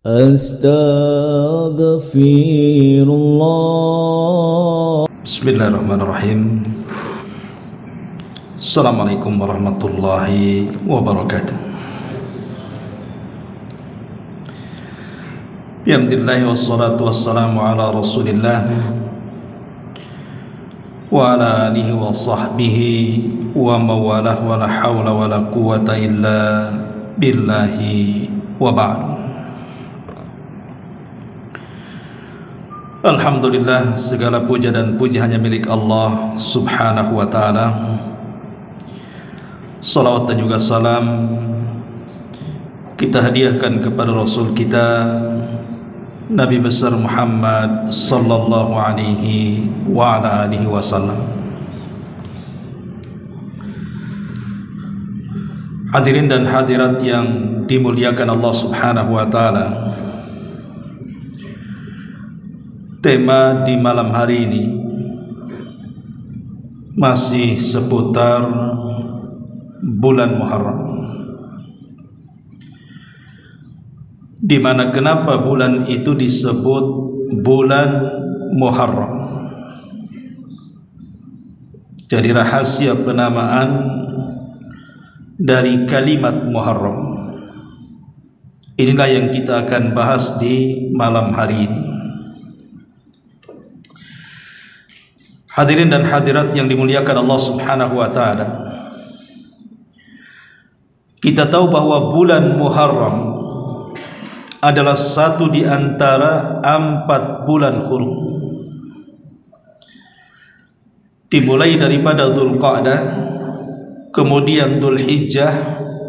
Astaghfirullah. Bismillahirrahmanirrahim. Assalamualaikum warahmatullahi wabarakatuh. Alhamdulillah wassalatu wassalamu ala Rasulillah wa ala alihi wa sahbihi wa mawalah wa la hawla wa la quwata illa billahi wa ba'du. Alhamdulillah, segala puja dan puji hanya milik Allah subhanahu wa ta'ala. Salawat dan juga salam kita hadiahkan kepada Rasul kita Nabi besar Muhammad sallallahu alaihi wa ala alihi wasallam. Hadirin dan hadirat yang dimuliakan Allah subhanahu wa ta'ala, tema di malam hari ini masih seputar bulan Muharram. Di mana kenapa bulan itu disebut bulan Muharram? Jadi rahasia penamaan dari kalimat Muharram inilah yang kita akan bahas di malam hari ini. Hadirin dan hadirat yang dimuliakan Allah subhanahu wa ta'ala, kita tahu bahwa bulan Muharram adalah satu di antara 4 bulan hurum. Dimulai daripada Dzulqa'dah, kemudian Dzulhijjah,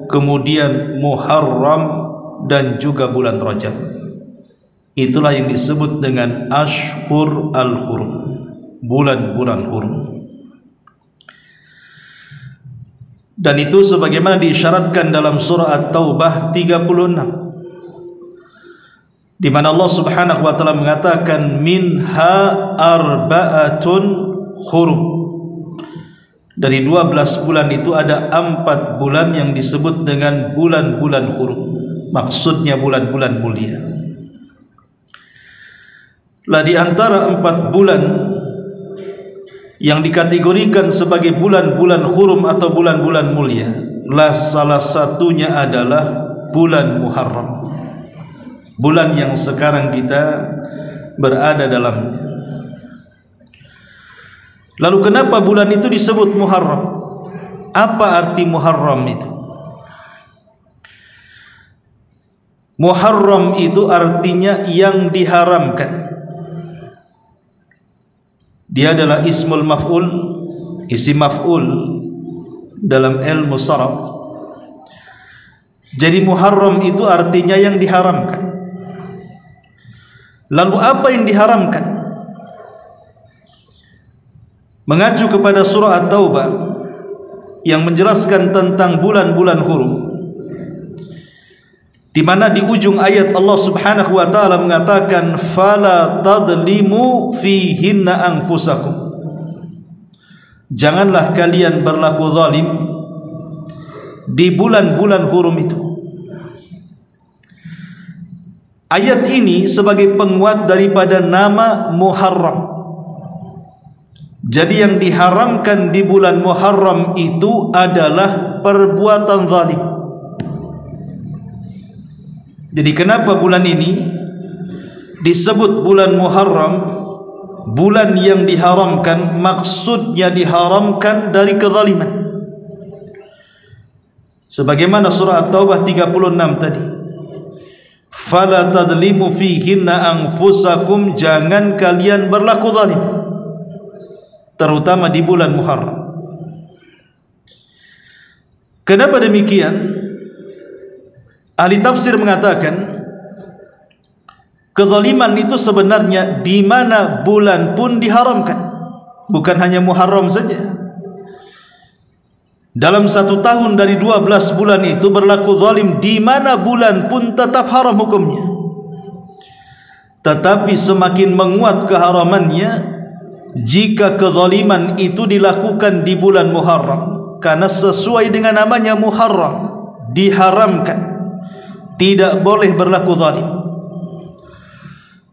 kemudian Muharram, dan juga bulan Rajab. Itulah yang disebut dengan Ashhur al-Hurum, bulan-bulan hurum. Dan itu sebagaimana diisyaratkan dalam surah At-Taubah 36, di mana Allah subhanahu wa ta'ala mengatakan minha arba'atun hurum. Dari 12 bulan itu ada 4 bulan yang disebut dengan bulan-bulan hurum. Maksudnya bulan-bulan mulia. Lah di antara 4 bulan yang dikategorikan sebagai bulan-bulan hurum atau bulan-bulan mulia, lah salah satunya adalah bulan Muharram, bulan yang sekarang kita berada dalamnya. Lalu kenapa bulan itu disebut Muharram? Apa arti Muharram itu? Muharram itu artinya yang diharamkan. Dia adalah ismul maf'ul, isim maf'ul dalam ilmu saraf. Jadi Muharram itu artinya yang diharamkan. Lalu apa yang diharamkan? Mengacu kepada surah At-Taubah yang menjelaskan tentang bulan-bulan hurum, di mana di ujung ayat Allah subhanahu wa ta'ala mengatakan fala tadlimu fihinna anfusakum, janganlah kalian berlaku zalim di bulan-bulan hurum itu. Ayat ini sebagai penguat daripada nama Muharram. Jadi yang diharamkan di bulan Muharram itu adalah perbuatan zalim. Jadi kenapa bulan ini disebut bulan Muharram, bulan yang diharamkan? Maksudnya diharamkan dari kezaliman. Sebagaimana surah At-Taubah 36 tadi, fala tadlimu fihinna anfusakum, jangan kalian berlaku zalim, terutama di bulan Muharram. Kenapa demikian? Ahli tafsir mengatakan kezaliman itu sebenarnya di mana bulan pun diharamkan, bukan hanya Muharram saja. Dalam 1 tahun dari 12 bulan itu berlaku zalim di mana bulan pun tetap haram hukumnya. Tetapi semakin menguat keharamannya jika kezaliman itu dilakukan di bulan Muharram, karena sesuai dengan namanya Muharram, diharamkan, tidak boleh berlaku zalim.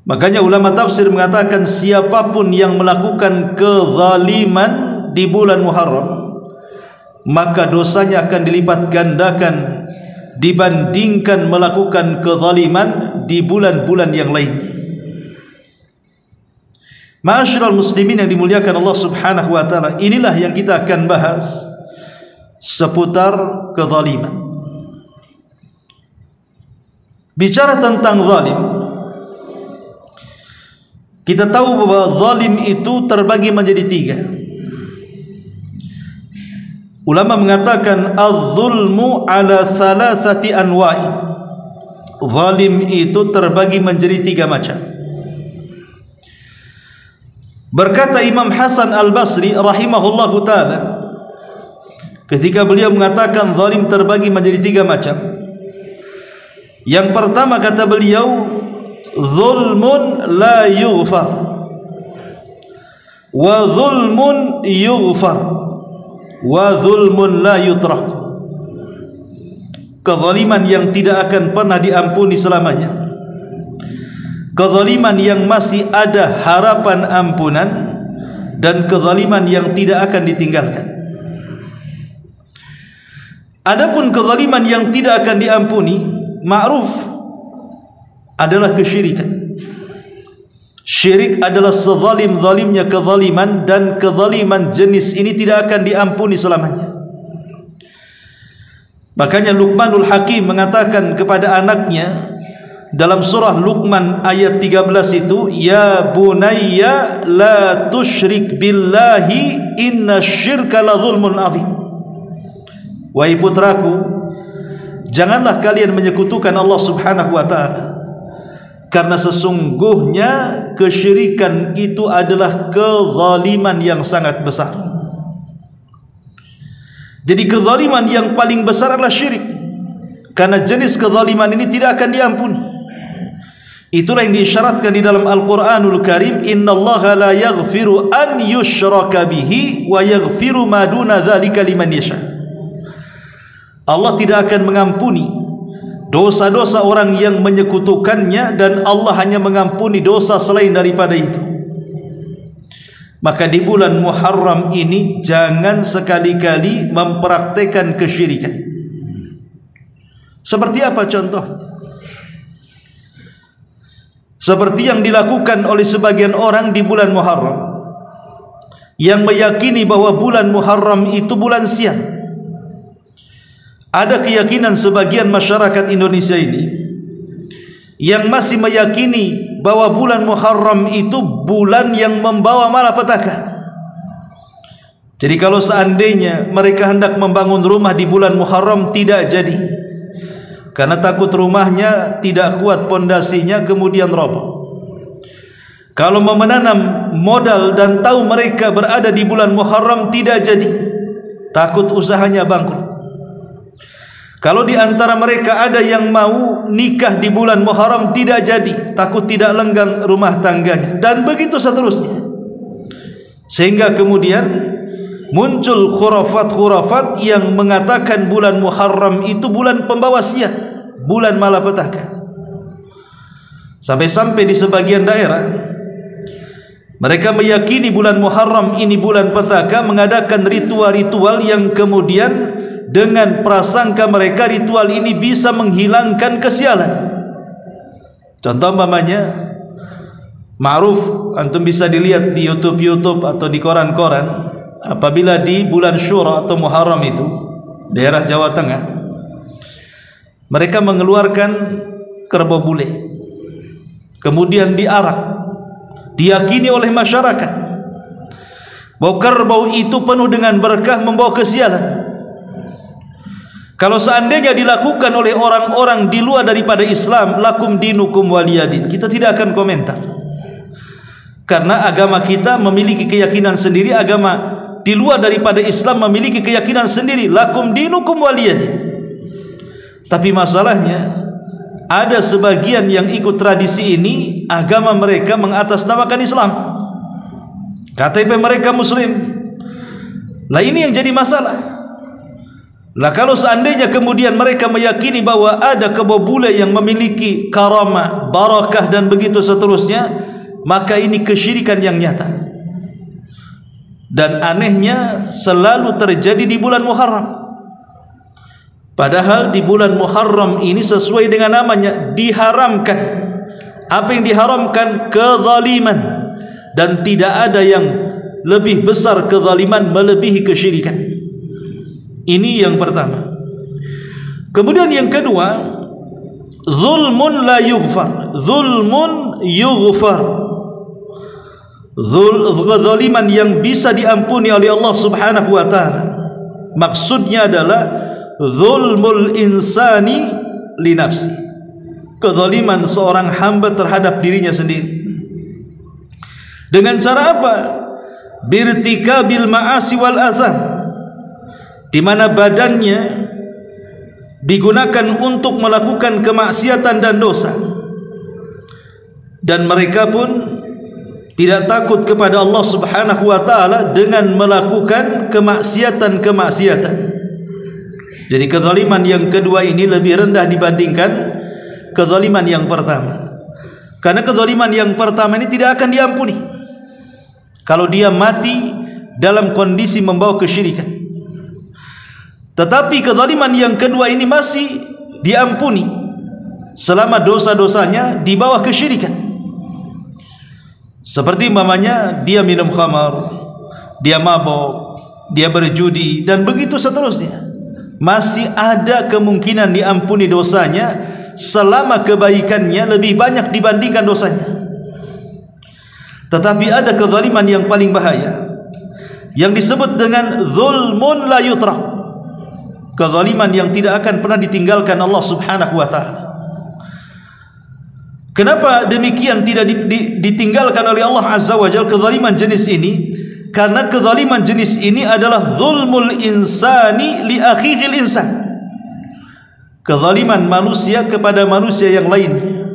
Makanya ulama tafsir mengatakan siapapun yang melakukan kezaliman di bulan Muharram, maka dosanya akan dilipat gandakan dibandingkan melakukan kezaliman di bulan-bulan yang lainnya. Ma'asyiral muslimin yang dimuliakan Allah Subhanahu wa taala, inilah yang kita akan bahas seputar kezaliman. Bicara tentang zalim, kita tahu bahwa zalim itu terbagi menjadi tiga. Ulama mengatakan az-zulmu ala thalathati anwa'i. Zalim itu terbagi menjadi tiga macam. Berkata Imam Hasan Al-Basri rahimahullahu ta'ala, ketika beliau mengatakan zalim terbagi menjadi tiga macam. Yang pertama kata beliau, zulmun la yughfar, wa zulmun yughfar, wa zulmun la yutrak. Kezaliman yang tidak akan pernah diampuni selamanya, kezaliman yang masih ada harapan ampunan, dan kezaliman yang tidak akan ditinggalkan. Adapun kezaliman yang tidak akan diampuni, ma'ruf, adalah kesyirikan. Syirik adalah sezalim-zalimnya kezaliman, dan kezaliman jenis ini tidak akan diampuni selamanya. Makanya Luqmanul Hakim mengatakan kepada anaknya dalam surah Luqman ayat 13 itu, ya bunayya la tusyrik billahi inna syirka la zulmun azim. Wahai putraku, janganlah kalian menyekutukan Allah Subhanahu wa ta'ala, karena sesungguhnya kesyirikan itu adalah kezaliman yang sangat besar. Jadi kezaliman yang paling besar adalah syirik, karena jenis kezaliman ini tidak akan diampuni. Itulah yang diisyaratkan di dalam Al-Quranul Karim, innallaha la yaghfiru an yushraka bihi wa yaghfiru ma duna dzalika liman yasha. Allah tidak akan mengampuni dosa-dosa orang yang menyekutukannya, dan Allah hanya mengampuni dosa selain daripada itu. Maka di bulan Muharram ini jangan sekali-kali mempraktekkan kesyirikan. Seperti apa contohnya? Seperti yang dilakukan oleh sebagian orang di bulan Muharram, yang meyakini bahwa bulan Muharram itu bulan sial. Ada keyakinan sebagian masyarakat Indonesia ini yang masih meyakini bahwa bulan Muharram itu bulan yang membawa malapetaka. Jadi kalau seandainya mereka hendak membangun rumah di bulan Muharram, tidak jadi, karena takut rumahnya tidak kuat pondasinya kemudian roboh. Kalau mau menanam modal dan tahu mereka berada di bulan Muharram, tidak jadi, takut usahanya bangkrut. Kalau di antara mereka ada yang mau nikah di bulan Muharram, tidak jadi, takut tidak lenggang rumah tangganya, dan begitu seterusnya. Sehingga kemudian muncul khurafat-khurafat yang mengatakan bulan Muharram itu bulan pembawa sial, bulan malapetaka. Sampai-sampai di sebagian daerah mereka meyakini bulan Muharram ini bulan petaka, mengadakan ritual-ritual yang kemudian dengan prasangka mereka ritual ini bisa menghilangkan kesialan. Contoh umpamanya, ma'ruf, antum bisa dilihat di YouTube atau di koran-koran, apabila di bulan Syura atau Muharram itu daerah Jawa Tengah, mereka mengeluarkan kerbau bule, kemudian diarak. Diyakini oleh masyarakat bahwa kerbau itu penuh dengan berkah, membawa kesialan. Kalau seandainya dilakukan oleh orang-orang di luar daripada Islam, lakum dinukum waliyadin, kita tidak akan komentar, karena agama kita memiliki keyakinan sendiri, agama di luar daripada Islam memiliki keyakinan sendiri, lakum dinukum waliyadin. Tapi masalahnya ada sebagian yang ikut tradisi ini, agama mereka mengatasnamakan Islam, KTP mereka Muslim. Lah ini yang jadi masalah. Lah kalau seandainya kemudian mereka meyakini bahwa ada kebo bule yang memiliki karamah, barakah dan begitu seterusnya, maka ini kesyirikan yang nyata. Dan anehnya selalu terjadi di bulan Muharram. Padahal di bulan Muharram ini sesuai dengan namanya diharamkan. Apa yang diharamkan? Kezaliman. Dan tidak ada yang lebih besar kezaliman melebihi kesyirikan. Ini yang pertama. Kemudian yang kedua, zulmun la yughfar. Zulmun yughfar. Kezaliman yang bisa diampuni oleh Allah Subhanahu wa taala. Maksudnya adalah zulmul insani li nafsi. Kezaliman seorang hamba terhadap dirinya sendiri. Dengan cara apa? Birtikabil ma'asi wal atham, di mana badannya digunakan untuk melakukan kemaksiatan dan dosa, dan mereka pun tidak takut kepada Allah Subhanahu wa taala dengan melakukan kemaksiatan-kemaksiatan. Jadi kezaliman yang kedua ini lebih rendah dibandingkan kezaliman yang pertama. Karena kezaliman yang pertama ini tidak akan diampuni kalau dia mati dalam kondisi membawa kesyirikan. Tetapi kezaliman yang kedua ini masih diampuni selama dosa-dosanya di bawah kesyirikan. Seperti umpamanya dia minum khamar, dia mabok, dia berjudi dan begitu seterusnya. Masih ada kemungkinan diampuni dosanya selama kebaikannya lebih banyak dibandingkan dosanya. Tetapi ada kezaliman yang paling bahaya yang disebut dengan zulmun la yutrak. Kezaliman yang tidak akan pernah ditinggalkan Allah Subhanahu wa taala. Kenapa demikian tidak ditinggalkan oleh Allah Azza wa Jalla kezaliman jenis ini? Karena kezaliman jenis ini adalah zulmul insani li akhihil insan. Kezaliman manusia kepada manusia yang lainnya.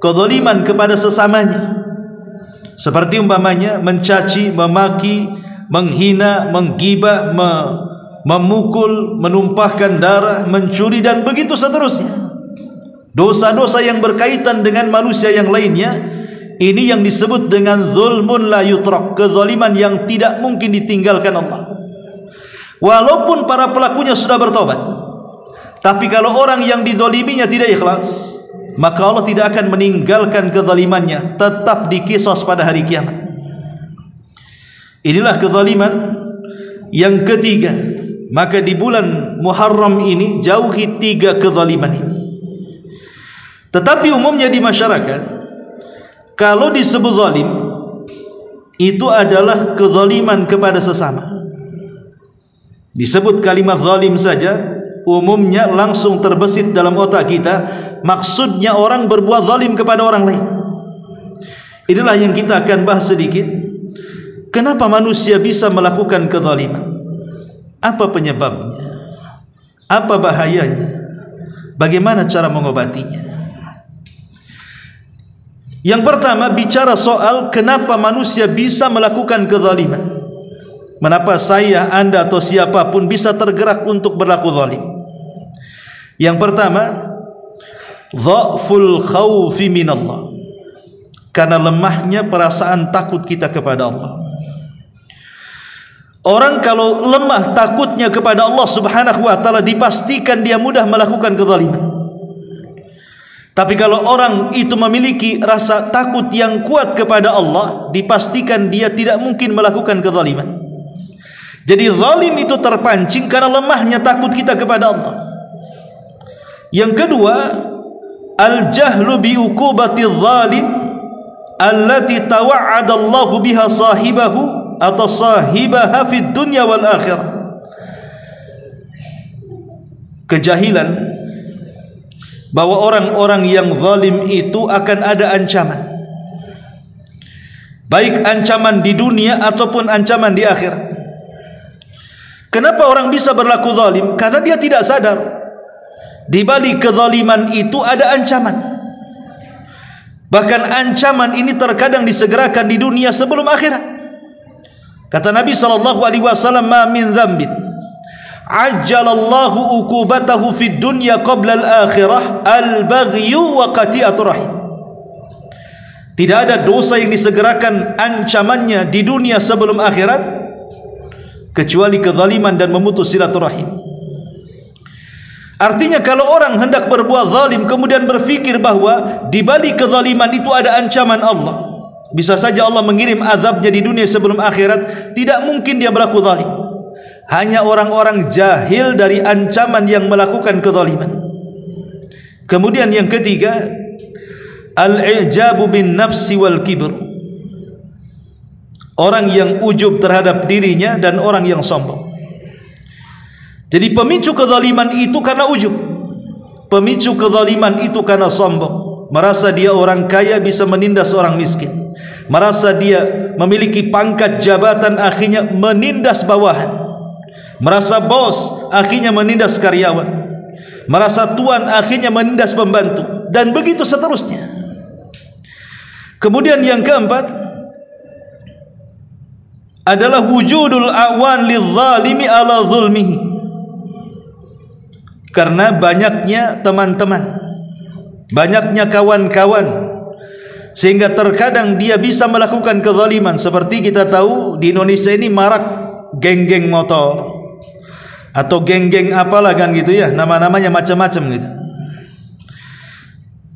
Kezaliman kepada sesamanya. Seperti umpamanya mencaci, memaki, menghina, menggibah, memukul, menumpahkan darah, mencuri dan begitu seterusnya. Dosa-dosa yang berkaitan dengan manusia yang lainnya, ini yang disebut dengan zulmun la yutrak, kezaliman yang tidak mungkin ditinggalkan Allah. Walaupun para pelakunya sudah bertobat, tapi kalau orang yang dizaliminya tidak ikhlas, maka Allah tidak akan meninggalkan kezalimannya, tetap dikisos pada hari kiamat. Inilah kezaliman yang ketiga. Maka di bulan Muharram ini jauhi tiga kezaliman ini. Tetapi umumnya di masyarakat, kalau disebut zalim, itu adalah kezaliman kepada sesama. Disebut kalimat zalim saja, umumnya langsung terbesit dalam otak kita, maksudnya orang berbuat zalim kepada orang lain. Inilah yang kita akan bahas sedikit. Kenapa manusia bisa melakukan kezaliman? Apa penyebabnya? Apa bahayanya? Bagaimana cara mengobatinya? Yang pertama, bicara soal kenapa manusia bisa melakukan kezaliman. Mengapa saya, Anda atau siapapun bisa tergerak untuk berlaku zalim? Yang pertama, dha'ful khawfi minallah. Karena lemahnya perasaan takut kita kepada Allah. Orang kalau lemah takutnya kepada Allah Subhanahu wa taala, dipastikan dia mudah melakukan kezaliman. Tapi kalau orang itu memiliki rasa takut yang kuat kepada Allah, dipastikan dia tidak mungkin melakukan kezaliman. Jadi zalim itu terpancing karena lemahnya takut kita kepada Allah. Yang kedua, al-jahlu bi uqubatiz zalim allati tawa'ada Allah biha sahibahu atau sahibaha fid dunya wal akhirah. Kejahilan bahwa orang-orang yang zalim itu akan ada ancaman, baik ancaman di dunia ataupun ancaman di akhirat. Kenapa orang bisa berlaku zalim? Karena dia tidak sadar di balik kezaliman itu ada ancaman. Bahkan ancaman ini terkadang disegerakan di dunia sebelum akhirat. Kata Nabi SAW, "Ma min dzambin ajjalallahu uqubatahu fid dunya qabla al-akhirah al-baghyu wa qati'atur rahim. Tidak ada dosa yang disegerakan ancamannya di dunia sebelum akhirat kecuali kezaliman dan memutus silaturahim. Artinya kalau orang hendak berbuat zalim kemudian berfikir bahwa di balik kezaliman itu ada ancaman Allah, bisa saja Allah mengirim azabnya di dunia sebelum akhirat, tidak mungkin dia berlaku zalim. Hanya orang-orang jahil dari ancaman yang melakukan kezaliman. Kemudian yang ketiga, al-i'jabu bin nafsi wal kibr. Orang yang ujub terhadap dirinya dan orang yang sombong. Jadi pemicu kezaliman itu karena ujub. Pemicu kezaliman itu karena sombong. Merasa dia orang kaya bisa menindas orang miskin. Merasa dia memiliki pangkat jabatan akhirnya menindas bawahan. Merasa bos akhirnya menindas karyawan. Merasa tuan akhirnya menindas pembantu. Dan begitu seterusnya. Kemudian yang keempat adalah wujudul awan lizzalimi ala zulmihi. Karena banyaknya teman-teman, banyaknya kawan-kawan, sehingga terkadang dia bisa melakukan kezaliman. Seperti kita tahu di Indonesia ini marak geng-geng motor atau geng-geng apalah kan gitu ya, nama-namanya macam-macam gitu.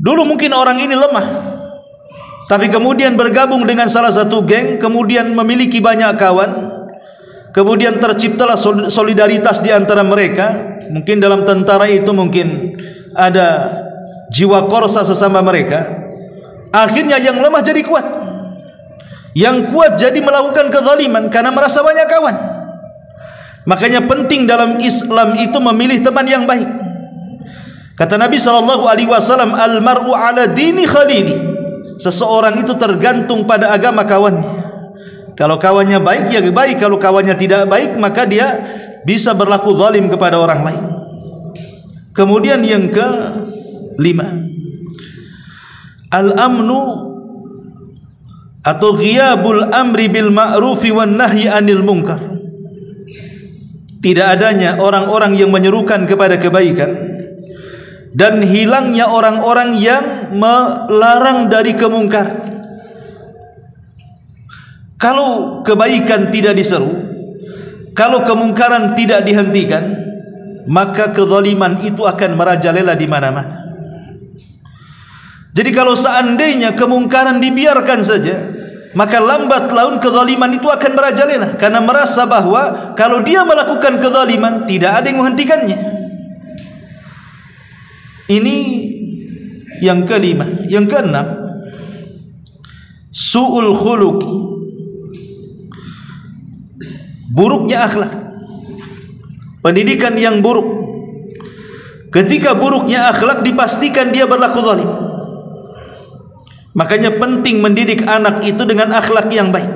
Dulu mungkin orang ini lemah, tapi kemudian bergabung dengan salah satu geng, kemudian memiliki banyak kawan, kemudian terciptalah solidaritas di antara mereka. Mungkin dalam tentara itu mungkin ada jiwa korsa sesama mereka. Akhirnya yang lemah jadi kuat, yang kuat jadi melakukan kezaliman karena merasa banyak kawan. Makanya penting dalam Islam itu memilih teman yang baik. Kata Nabi SAW, al-mar'u ala dini khalili. Seseorang itu tergantung pada agama kawannya. Kalau kawannya baik, ya baik. Kalau kawannya tidak baik, maka dia bisa berlaku zalim kepada orang lain. Kemudian yang kelima, al-amnu atau ghiyabul amri bil ma'rufi wan nahyi anil munkar. Tidak adanya orang-orang yang menyerukan kepada kebaikan dan hilangnya orang-orang yang melarang dari kemungkaran. Kalau kebaikan tidak diseru, kalau kemungkaran tidak dihentikan, maka kezaliman itu akan merajalela di mana-mana. Jadi kalau seandainya kemungkaran dibiarkan saja, maka lambat laun kezaliman itu akan merajalela, karena merasa bahwa kalau dia melakukan kezaliman tidak ada yang menghentikannya. Ini yang kelima. Yang keenam, su'ul khuluqi, buruknya akhlak, pendidikan yang buruk. Ketika buruknya akhlak dipastikan dia berlaku zalim. Makanya penting mendidik anak itu dengan akhlak yang baik.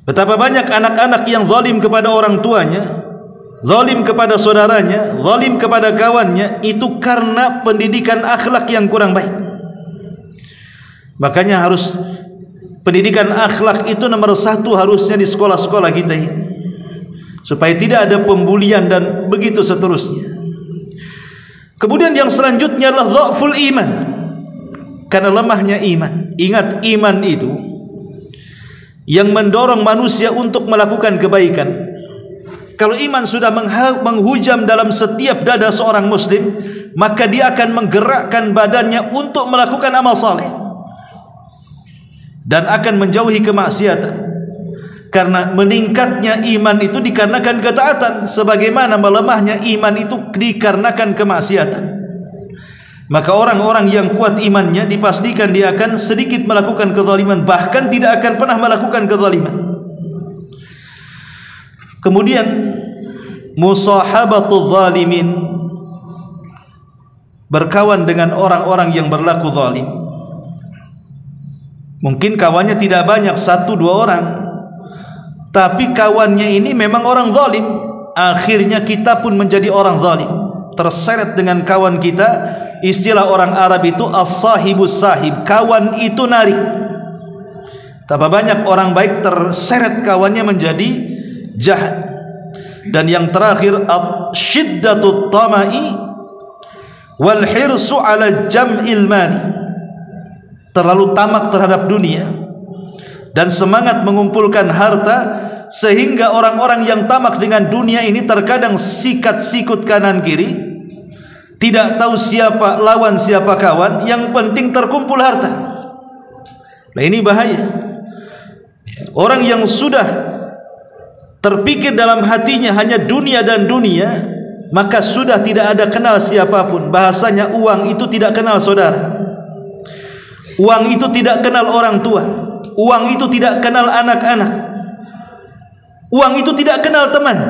Betapa banyak anak-anak yang zalim kepada orang tuanya, zalim kepada saudaranya, zalim kepada kawannya, itu karena pendidikan akhlak yang kurang baik. Makanya harus pendidikan akhlak itu nomor satu harusnya di sekolah-sekolah kita ini, supaya tidak ada pembulian dan begitu seterusnya. Kemudian yang selanjutnya adalah dha'ful iman, karena lemahnya iman. Ingat, iman itu yang mendorong manusia untuk melakukan kebaikan. Kalau iman sudah menghujam dalam setiap dada seorang muslim, maka dia akan menggerakkan badannya untuk melakukan amal saleh dan akan menjauhi kemaksiatan. Karena meningkatnya iman itu dikarenakan ketaatan, sebagaimana melemahnya iman itu dikarenakan kemaksiatan. Maka orang-orang yang kuat imannya dipastikan dia akan sedikit melakukan kezaliman, bahkan tidak akan pernah melakukan kezaliman. Kemudian musahabatul zalimin, berkawan dengan orang-orang yang berlaku zalim. Mungkin kawannya tidak banyak, 1-2 orang, tapi kawannya ini memang orang zalim. Akhirnya kita pun menjadi orang zalim, terseret dengan kawan kita. Istilah orang Arab itu as-sahibus sahib, kawan itu narik. Tapi banyak orang baik terseret kawannya menjadi jahat. Dan yang terakhir, syiddatut tama'i wal hirsu ala jam'il mali, terlalu tamak terhadap dunia dan semangat mengumpulkan harta, sehingga orang-orang yang tamak dengan dunia ini terkadang sikat-sikut kanan kiri, tidak tahu siapa lawan siapa kawan, yang penting terkumpul harta. Nah, ini bahaya. Orang yang sudah terpikir dalam hatinya hanya dunia dan dunia, maka sudah tidak ada kenal siapapun. Bahasanya uang itu tidak kenal saudara, uang itu tidak kenal orang tua, uang itu tidak kenal anak-anak, uang itu tidak kenal teman.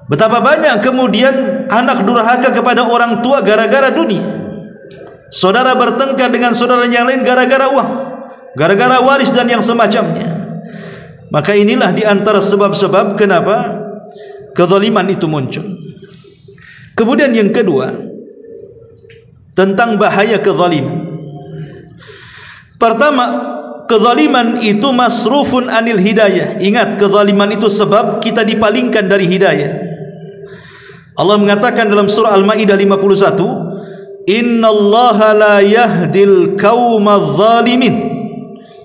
Betapa banyak kemudian anak durhaka kepada orang tua gara-gara dunia. Saudara bertengkar dengan saudara yang lain gara-gara uang, gara-gara waris dan yang semacamnya. Maka inilah di antara sebab-sebab kenapa kezaliman itu muncul. Kemudian yang kedua, tentang bahaya kezaliman. Pertama, kezaliman itu masrufun anil hidayah. Ingat, kezaliman itu sebab kita dipalingkan dari hidayah. Allah mengatakan dalam surah Al-Maidah 51, innallaha la yahdil qaumadz zalimin.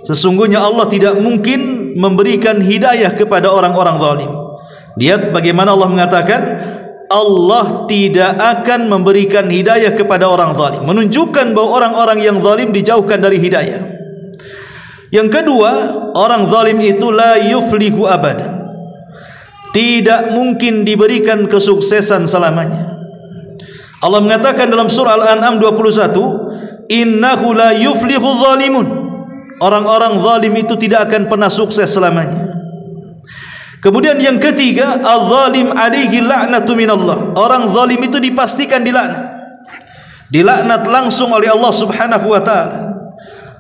Sesungguhnya Allah tidak mungkin memberikan hidayah kepada orang-orang zalim. Lihat bagaimana Allah mengatakan Allah tidak akan memberikan hidayah kepada orang zalim, menunjukkan bahwa orang-orang yang zalim dijauhkan dari hidayah. Yang kedua, orang zalim itu la yuflihu abada, tidak mungkin diberikan kesuksesan selamanya. Allah mengatakan dalam surah Al-An'am 21, innahu la yuflihu zalimun, orang-orang zalim itu tidak akan pernah sukses selamanya. Kemudian yang ketiga, az-zalim alaihi la'natu minallah, orang zalim itu dipastikan dilaknat langsung oleh Allah Subhanahu wa taala.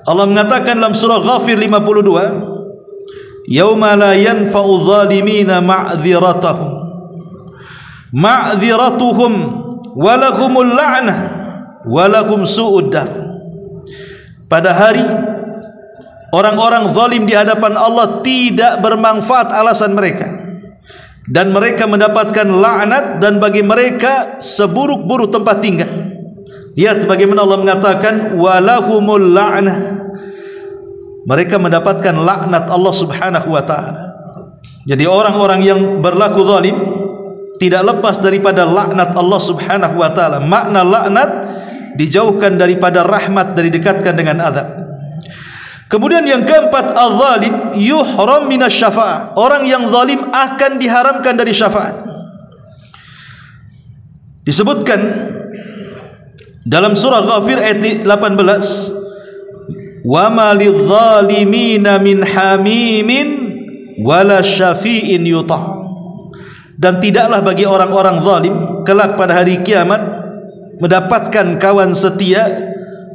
Allah mengatakan dalam surah Ghafir 52, yauma la yanfa'u zalimina ma'dziratuhum walahumul la'nah walahum su'ud dar. Pada hari orang-orang zalim di hadapan Allah tidak bermanfaat alasan mereka, dan mereka mendapatkan laknat, dan bagi mereka seburuk-buruk tempat tinggal. Lihat bagaimana Allah mengatakan walahumul la'nah, mereka mendapatkan laknat Allah Subhanahu wa taala. Jadi orang-orang yang berlaku zalim tidak lepas daripada laknat Allah Subhanahu wa taala. Makna laknat dijauhkan daripada rahmat, dan didekatkan dengan azab. Kemudian yang keempat, az-zalim yuhram minas syafa'ah, orang yang zalim akan diharamkan dari syafaat. Disebutkan dalam surah Ghafir ayat 18, wa ma lidz-zalimina min hamimin wala syafi'in yuta', dan tidaklah bagi orang-orang zalim kelak pada hari kiamat mendapatkan kawan setia,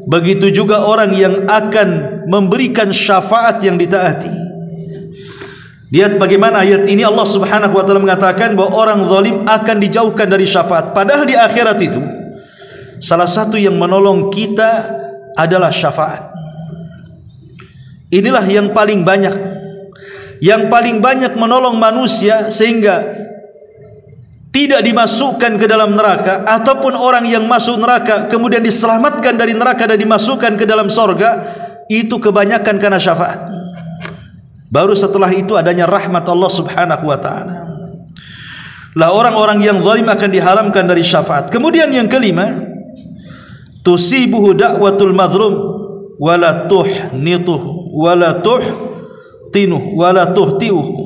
begitu juga orang yang akan memberikan syafaat yang ditaati. Lihat bagaimana ayat ini Allah Subhanahu wa taala mengatakan bahwa orang zalim akan dijauhkan dari syafaat, padahal di akhirat itu salah satu yang menolong kita adalah syafaat. Inilah yang paling banyak menolong manusia sehingga tidak dimasukkan ke dalam neraka, ataupun orang yang masuk neraka kemudian diselamatkan dari neraka dan dimasukkan ke dalam sorga, itu kebanyakan karena syafaat. Baru setelah itu adanya rahmat Allah Subhanahu wa taala. Lah orang-orang yang zalim akan diharamkan dari syafaat. Kemudian yang kelima, tusibuhu da'watul mazlum wala tuhnituhu wala tuhtinuhu wala tuhtiuhu.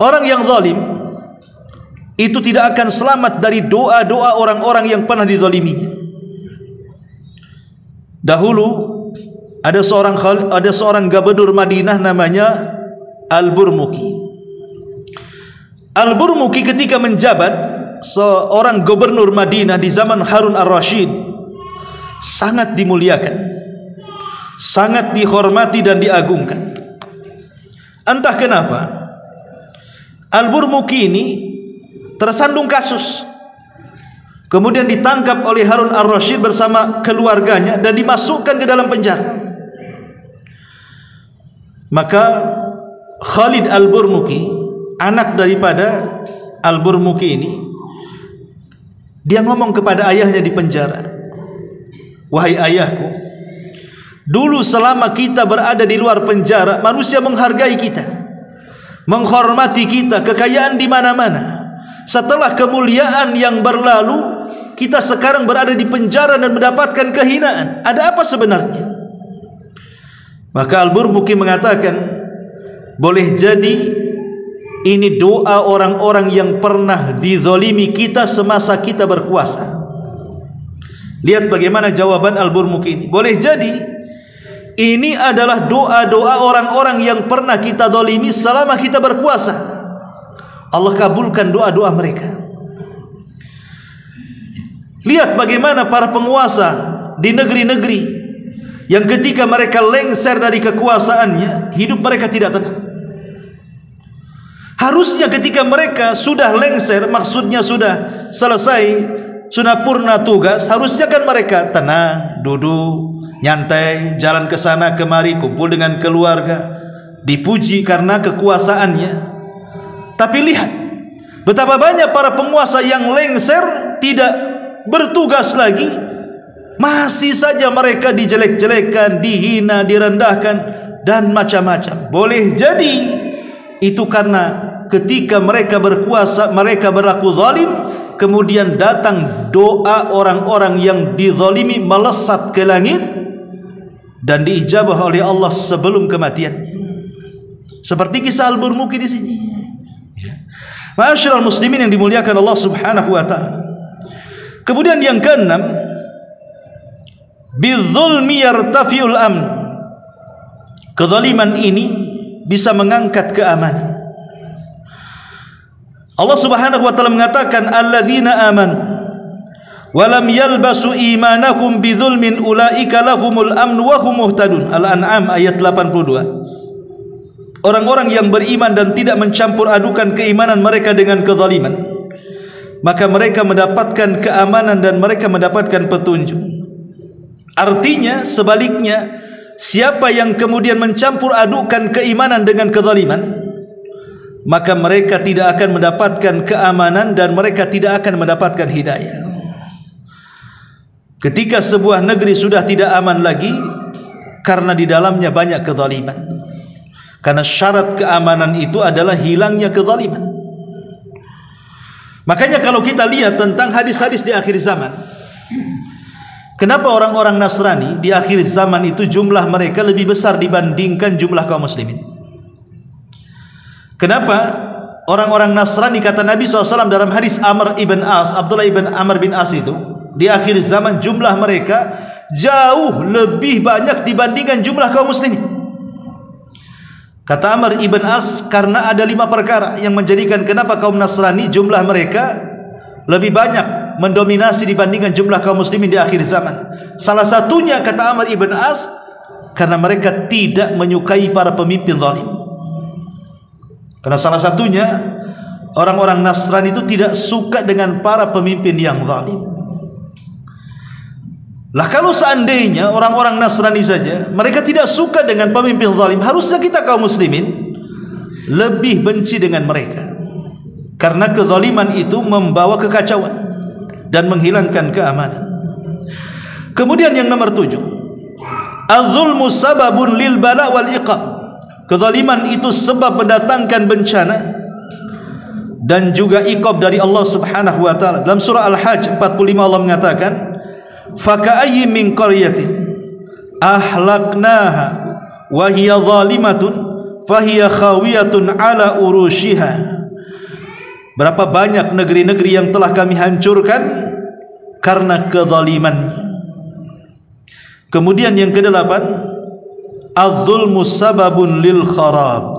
Orang yang zalim itu tidak akan selamat dari doa-doa orang-orang yang pernah dizaliminya. Dahulu ada seorang gubernur Madinah namanya Al-Burmuki. Al-Burmuki ketika menjabat seorang gubernur Madinah di zaman Harun Ar-Rasyid sangat dimuliakan, sangat dihormati dan diagungkan. Entah kenapa Al-Burmuki ini tersandung kasus, kemudian ditangkap oleh Harun Ar-Rasyid bersama keluarganya dan dimasukkan ke dalam penjara. Maka Khalid Al-Burmuki anak daripada Al-Burmuki ini, dia ngomong kepada ayahnya di penjara, wahai ayahku, dulu selama kita berada di luar penjara, manusia menghargai kita, menghormati kita, kekayaan di mana-mana. Setelah kemuliaan yang berlalu, kita sekarang berada di penjara dan mendapatkan kehinaan. Ada apa sebenarnya? Maka Al-Burmuki mengatakan, boleh jadi ini doa orang-orang yang pernah dizalimi kita semasa kita berkuasa. Lihat bagaimana jawaban Al-Burmuki ini. Boleh jadi ini adalah doa-doa orang-orang yang pernah kita zalimi selama kita berkuasa. Allah kabulkan doa-doa mereka. Lihat bagaimana para penguasa di negeri-negeri yang ketika mereka lengser dari kekuasaannya, hidup mereka tidak tenang. Harusnya ketika mereka sudah lengser, maksudnya sudah selesai, sudah purna tugas, harusnya kan mereka tenang, duduk, nyantai, jalan ke sana kemari, kumpul dengan keluarga, dipuji karena kekuasaannya. Tapi lihat betapa banyak para penguasa yang lengser, tidak bertugas lagi, masih saja mereka dijelek-jelekan, dihina, direndahkan, dan macam-macam. Boleh jadi itu karena ketika mereka berkuasa, mereka berlaku zalim, kemudian datang doa orang-orang yang dizalimi melesat ke langit dan diijabah oleh Allah sebelum kematiannya. Seperti kisah Al-Burmuki di sini. Ma'asyiral muslimin yang dimuliakan Allah Subhanahu wa taala. Kemudian yang keenam, bidzulmi yartafiul amn. Kezaliman ini bisa mengangkat keamanan. Allah Subhanahu wa taala mengatakan, alladzina amanu wa lam yalbasu imanahum bidzulmin ulaika lahumul amn wa hum muhtadun. Al-An'am ayat 82. Orang-orang yang beriman dan tidak mencampur adukan keimanan mereka dengan kezaliman, maka mereka mendapatkan keamanan dan mereka mendapatkan petunjuk. Artinya sebaliknya, siapa yang kemudian mencampur adukan keimanan dengan kezaliman, maka mereka tidak akan mendapatkan keamanan dan mereka tidak akan mendapatkan hidayah. Ketika sebuah negeri sudah tidak aman lagi karena di dalamnya banyak kezaliman, karena syarat keamanan itu adalah hilangnya kezaliman. Makanya kalau kita lihat tentang hadis-hadis di akhir zaman, kenapa orang-orang Nasrani di akhir zaman itu jumlah mereka lebih besar dibandingkan jumlah kaum muslimin? Kenapa orang-orang Nasrani, kata Nabi SAW dalam hadis Amr ibn As, Abdullah ibn Amr bin As itu, di akhir zaman jumlah mereka jauh lebih banyak dibandingkan jumlah kaum muslimin. Kata Amr ibn As, karena ada 5 perkara yang menjadikan kenapa kaum Nasrani jumlah mereka lebih banyak mendominasi dibandingkan jumlah kaum muslimin di akhir zaman. Salah satunya, kata Amr ibn As, karena mereka tidak menyukai para pemimpin zalim. Karena salah satunya, orang-orang Nasrani itu tidak suka dengan para pemimpin yang zalim. Lah kalau seandainya orang-orang Nasrani saja mereka tidak suka dengan pemimpin zalim, harusnya kita kaum muslimin lebih benci dengan mereka, karena kezaliman itu membawa kekacauan dan menghilangkan keamanan. Kemudian yang nomor 7, az-zulmu sababun lil bala wal iqab. Kezaliman itu sebab mendatangkan bencana dan juga iqab dari Allah Subhanahu wa taala. Dalam surah Al-Hajj 45 Allah mengatakan, faka'ayyin min qaryatin ahlaknaha wa hiya zalimatun fahiya khawiyatun ala urushiha. Berapa banyak negeri-negeri yang telah kami hancurkan karena kezalimannya. Kemudian yang ke-8, az-zulmu sababun lil kharab.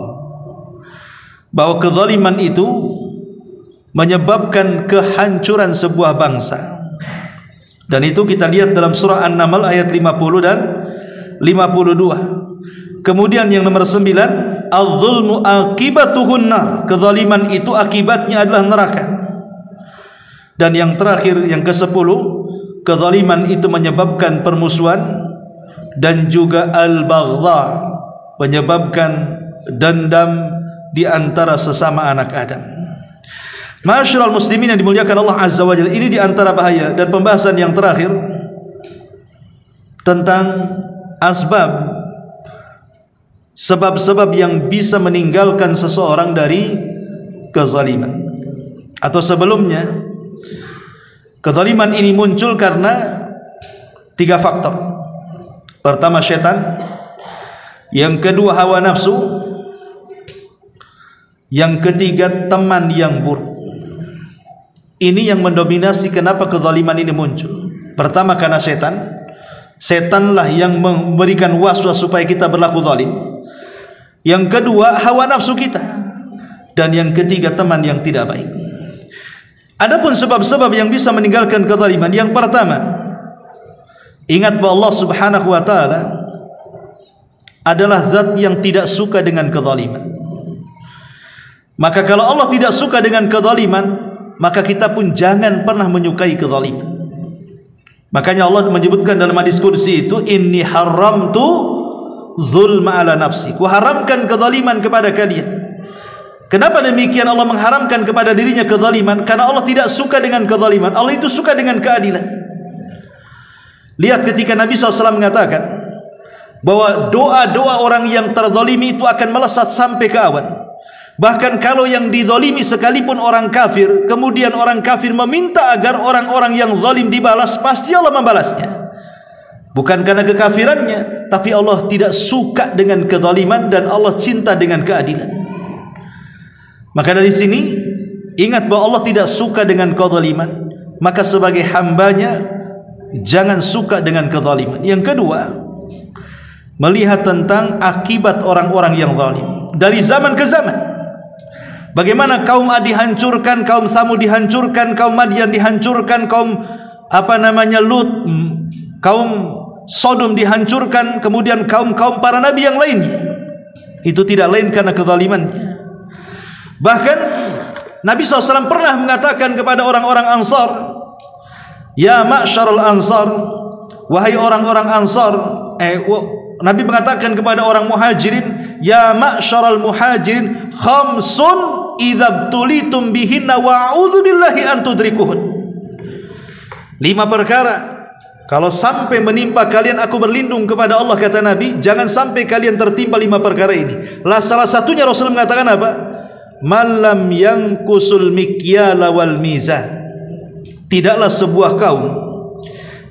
Bahwa kezaliman itu menyebabkan kehancuran sebuah bangsa. Dan itu kita lihat dalam surah An-Naml ayat 50 dan 52. Kemudian yang nomor 9, az-zulmu akibatuhun nar. Kezaliman itu akibatnya adalah neraka. Dan yang terakhir, yang ke-10, kezaliman itu menyebabkan permusuhan dan juga al-baghdha, menyebabkan dendam di antara sesama anak Adam. Ma'asyiral muslimin yang dimuliakan Allah Azza wa Jalla, ini di antara bahaya. Dan pembahasan yang terakhir tentang sebab-sebab yang bisa meninggalkan seseorang dari kezaliman. Atau sebelumnya, kezaliman ini muncul karena 3 faktor. Pertama syaitan, yang kedua hawa nafsu, yang ketiga teman yang buruk. Ini yang mendominasi kenapa kezaliman ini muncul. Pertama karena setan. Setanlah yang memberikan waswas supaya kita berlaku zalim. Yang kedua hawa nafsu kita. Dan yang ketiga teman yang tidak baik. Adapun sebab-sebab yang bisa meninggalkan kezaliman, yang pertama, ingat bahwa Allah Subhanahu wa taala adalah zat yang tidak suka dengan kezaliman. Maka kalau Allah tidak suka dengan kezaliman, maka kita pun jangan pernah menyukai kezaliman. Makanya Allah menyebutkan dalam hadis qudsi itu, inni haramtu zulma ala nafsi, ku haramkan kezaliman kepada kalian. Kenapa demikian Allah mengharamkan kepada dirinya kezaliman? Karena Allah tidak suka dengan kezaliman. Allah itu suka dengan keadilan. Lihat ketika Nabi SAW mengatakan bahwa doa-doa orang yang terzalimi itu akan melesat sampai ke awan. Bahkan kalau yang dizalimi sekalipun orang kafir, kemudian orang kafir meminta agar orang-orang yang zalim dibalas, pasti Allah membalasnya. Bukan karena kekafirannya, tapi Allah tidak suka dengan kezaliman dan Allah cinta dengan keadilan. Maka dari sini ingat bahwa Allah tidak suka dengan kezaliman. Maka sebagai hambanya jangan suka dengan kezaliman. Yang kedua, melihat tentang akibat orang-orang yang zalim dari zaman ke zaman. Bagaimana kaum Ad dihancurkan, kaum Tsamud dihancurkan, kaum Madian dihancurkan, kaum Lut, kaum Sodom dihancurkan, kemudian kaum-kaum para nabi yang lainnya. Itu tidak lain karena kezalimannya. Bahkan Nabi SAW pernah mengatakan kepada orang-orang Ansar, ya ma'syarul Ansar, wahai orang-orang Ansar. Nabi mengatakan kepada orang Muhajirin, ya ma'syarul Muhajirin, khamsun idza tulitum bihinna wa a'udzu billahi an tudrikuhun. 5 perkara kalau sampai menimpa kalian, aku berlindung kepada Allah, kata Nabi, jangan sampai kalian tertimpa 5 perkara ini. Lah salah satunya Rasul mengatakan apa? Malam yang kusul mikyala wal mizan. Tidaklah sebuah kaum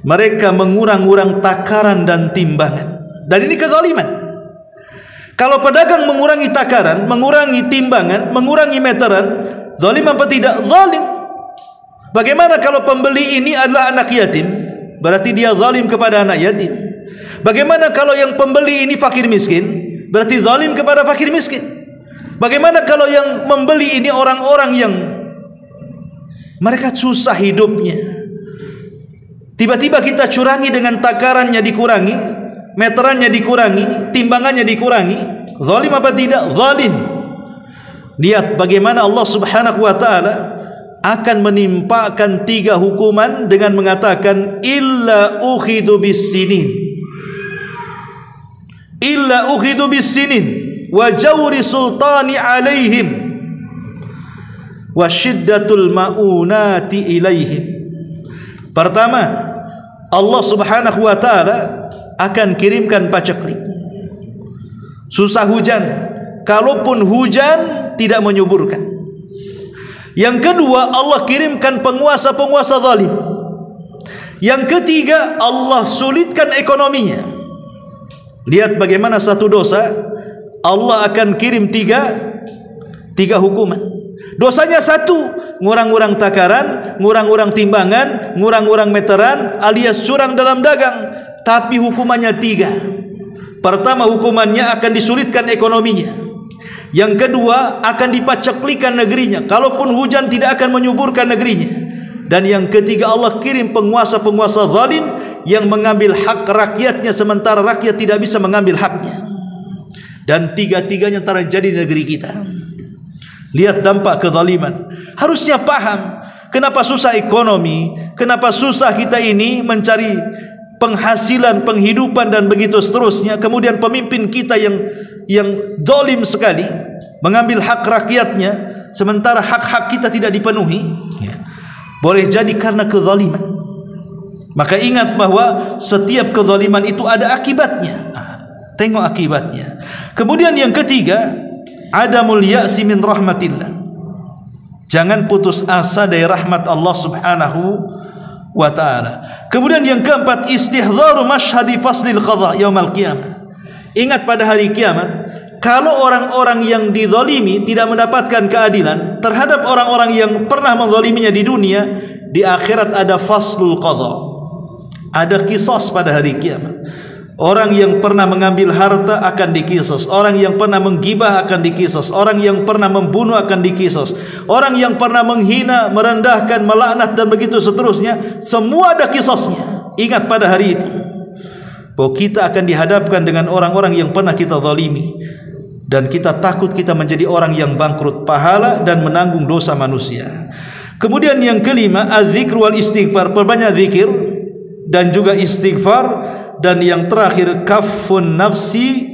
mereka mengurang-urang takaran dan timbangan. Dan ini kezaliman. Kalau pedagang mengurangi takaran, mengurangi timbangan, mengurangi meteran, zalim apa tidak? Zalim. Bagaimana kalau pembeli ini adalah anak yatim? Berarti dia zalim kepada anak yatim. Bagaimana kalau yang pembeli ini fakir miskin? Berarti zalim kepada fakir miskin. Bagaimana kalau yang membeli ini orang-orang yang mereka susah hidupnya? Tiba-tiba kita curangi dengan takarannya dikurangi, meterannya dikurangi, timbangannya dikurangi. Zalim apa tidak? Zalim. Lihat bagaimana Allah Subhanahu wa taala akan menimpakan 3 hukuman dengan mengatakan illa ukhidu bis-sinin. Illa ukhidu bis-sinin wa jawri sultani alaihim wa syiddatul maunati ilaihim. Pertama, Allah Subhanahu wa taala akan kirimkan paceklik, susah hujan, kalaupun hujan tidak menyuburkan. Yang kedua, Allah kirimkan penguasa-penguasa zalim. Yang ketiga, Allah sulitkan ekonominya. Lihat bagaimana satu dosa Allah akan kirim 3 hukuman. Dosanya 1, ngurang-ngurang takaran, ngurang-ngurang timbangan, ngurang-ngurang meteran, alias curang dalam dagang. Tapi hukumannya 3. Pertama, hukumannya akan disulitkan ekonominya. Yang kedua, akan dipaceklikan negerinya. Kalaupun hujan tidak akan menyuburkan negerinya. Dan yang ketiga, Allah kirim penguasa-penguasa zalim yang mengambil hak rakyatnya, sementara rakyat tidak bisa mengambil haknya. Dan 3-tiganya terjadi di negeri kita. Lihat dampak kezaliman. Harusnya paham kenapa susah ekonomi, kenapa susah kita ini mencari penghasilan, penghidupan dan begitu seterusnya. Kemudian pemimpin kita yang zalim sekali. mengambil hak rakyatnya, sementara hak-hak kita tidak dipenuhi, boleh jadi karena kezaliman. Maka ingat bahwa setiap kezaliman itu ada akibatnya. Tengok akibatnya. Kemudian yang ketiga, adamul ya'si min rahmatillah. Jangan putus asa dari rahmat Allah Subhanahu wa ta'ala. Kemudian yang keempat, istihdharu mashhadi faslil qadha yaumil qiyamah. Ingat pada hari kiamat, kalau orang-orang yang dizalimi tidak mendapatkan keadilan terhadap orang-orang yang pernah menzaliminya di dunia, di akhirat ada faslul qadha, ada kisos pada hari kiamat. Orang yang pernah mengambil harta akan dikisos, orang yang pernah menggibah akan dikisos, orang yang pernah membunuh akan dikisos, orang yang pernah menghina, merendahkan, melaknat dan begitu seterusnya, semua ada kisosnya. Ingat pada hari itu bahwa kita akan dihadapkan dengan orang-orang yang pernah kita zalimi, dan kita takut kita menjadi orang yang bangkrut pahala dan menanggung dosa manusia. Kemudian yang kelima, az-zikr wal istighfar, perbanyak zikir dan juga istighfar. Dan yang terakhir, kaffun nafsi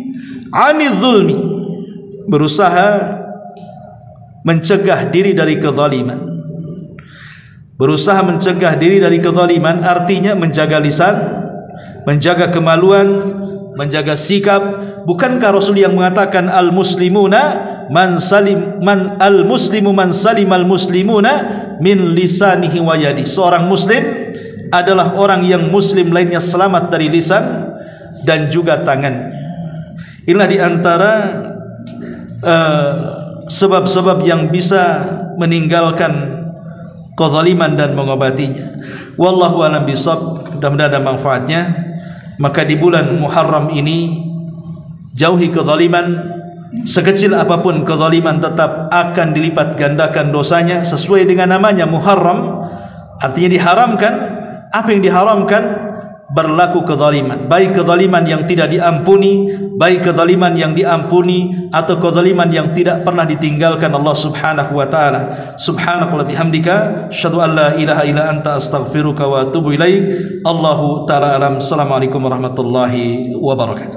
anil zulmi, berusaha mencegah diri dari kezaliman. Berusaha mencegah diri dari kezaliman artinya menjaga lisan, menjaga kemaluan, menjaga sikap. Bukankah Rasul yang mengatakan al-muslimu man salimal muslimuna min lisanihi wa yadi. Seorang muslim adalah orang yang muslim lainnya selamat dari lisan dan juga tangan. Inilah di antara sebab-sebab yang bisa meninggalkan kezaliman dan mengobatinya. Wallahu a'lam bishawab. Mudah-mudahan ada manfaatnya. Maka di bulan Muharram ini jauhi kezaliman. Sekecil apapun kezaliman tetap akan dilipat gandakan dosanya sesuai dengan namanya Muharram, artinya diharamkan. Apa yang diharamkan berlaku kezaliman, baik kezaliman yang tidak diampuni, baik kezaliman yang diampuni, atau kezaliman yang tidak pernah ditinggalkan Allah Subhanahu wa taala. Subhanakallahumma bihamdika asyhadu an la ilaha illa anta astaghfiruka wa atubu ilaik. Allahu taala alam. Assalamualaikum warahmatullahi wabarakatuh.